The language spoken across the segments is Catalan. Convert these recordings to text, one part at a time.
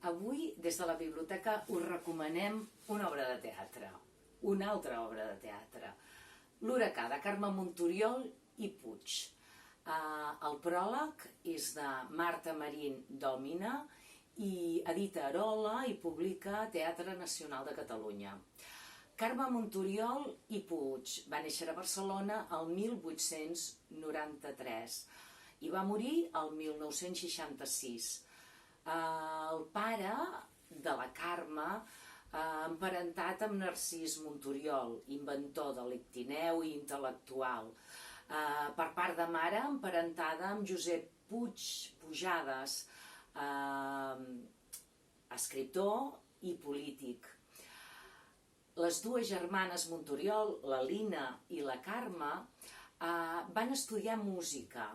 Avui, des de la biblioteca, us recomanem una obra de teatre, una altra obra de teatre, L'Huracà, de Carme Montoriol i Puig. El pròleg és de Marta Marín Dòmina i edita Arola i publica Teatre Nacional de Catalunya. Carme Montoriol i Puig va néixer a Barcelona el 1893 i va morir el 1966. El pare de la Carme, emparentat amb Narcís Montoriol, inventor de l'ictineu i intel·lectual. Per part de mare, emparentada amb Josep Puig Pujades, escriptor i polític. Les dues germanes Montoriol, la Lina i la Carme, van estudiar música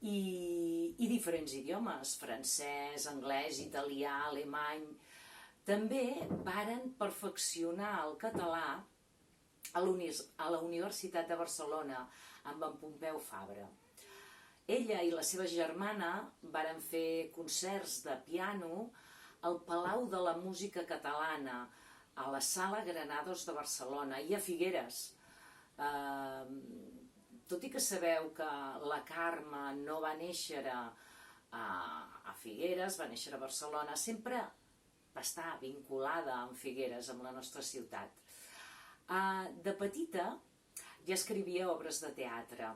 i diferents idiomes, francès, anglès, italià, alemany. També varen perfeccionar el català a la Universitat de Barcelona amb en Pompeu Fabra. Ella i la seva germana varen fer concerts de piano al Palau de la Música Catalana, a la Sala Granados de Barcelona i a Figueres. Tot i que sabeu que la Carme no va néixer a Figueres, va néixer a Barcelona, sempre va estar vinculada amb Figueres, amb la nostra ciutat. De petita ja escrivia obres de teatre.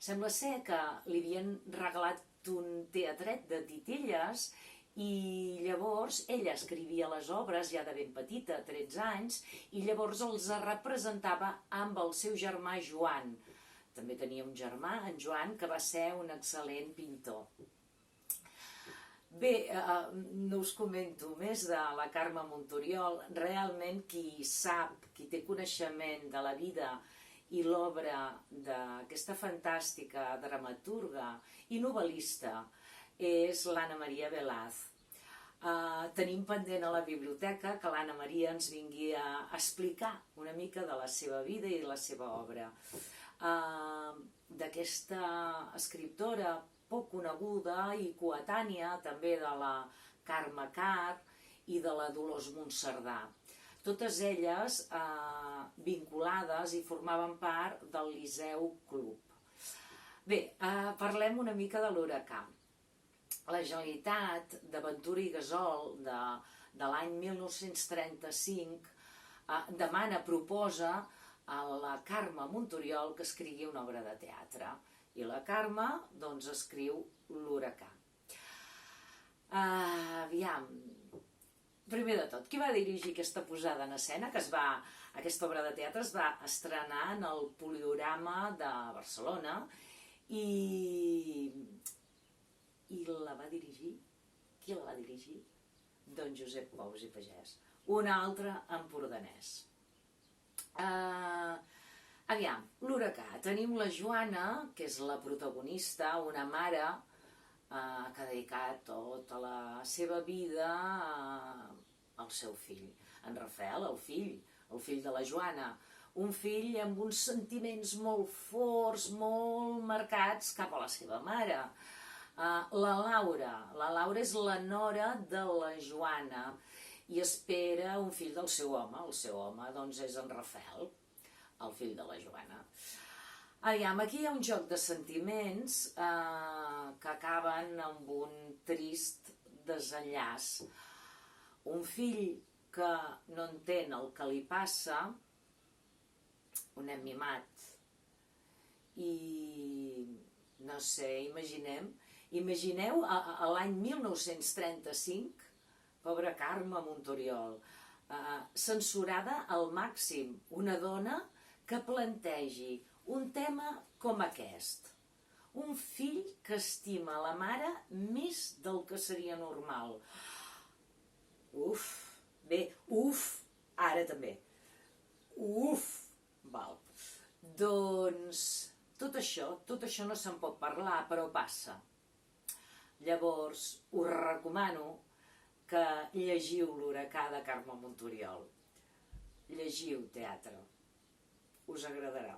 Sembla ser que li havien regalat un teatret de titelles i llavors ella escrivia les obres ja de ben petita, 13 anys, i llavors els representava amb el seu germà Joan. També tenia un germà, en Joan, que va ser un excel·lent pintor. Bé, no us comento més de la Carme Montoriol. Realment qui sap, qui té coneixement de la vida i l'obra d'aquesta fantàstica dramaturga i novel·lista és l'Anna Maria Velaz. Tenim pendent a la biblioteca que l'Anna Maria ens vingui a explicar una mica de la seva vida i de la seva obra. D'aquesta escriptora poc coneguda i coetània també de la Carme Karr i de la Dolors Monserdà. Totes elles vinculades i formaven part del Liceu Club. Bé, parlem una mica de l'Huracà. La Generalitat de Ventura i Gasol de l'any 1935 proposa a la Carme Montoriol que escrigui una obra de teatre. I la Carme, doncs, escriu L'Huracà. Aviam, primer de tot, qui va dirigir aquesta posada en escena? Aquesta obra de teatre es va estrenar en el Poliorama de Barcelona i la va dirigir? Qui la va dirigir? Doncs Josep Pous i Pagès, un altre empordanès. Aviam, l'Huracà. Tenim la Joana, que és la protagonista, una mare que ha dedicat tota la seva vida al seu fill, en Rafael, el fill de la Joana. Un fill amb uns sentiments molt forts, molt marcats cap a la seva mare. La Laura és la nora de la Joana i espera un fill del seu home. El seu home, doncs, és en Rafael, el fill de la Joana. Aviam, aquí hi ha un joc de sentiments que acaben amb un trist desenllaç. Un fill que no entén el que li passa, un nen mimat, i no sé, imagineu l'any 1935, pobra Carme Montoriol, censurada al màxim, una dona que plantegi un tema com aquest. Un fill que estima la mare més del que seria normal. Uf, bé, ara també. Val. Doncs tot això no se'n pot parlar, però passa. Llavors, us recomano que llegiu L'Huracà de Carme Montoriol. Llegiu teatre. Us agradarà.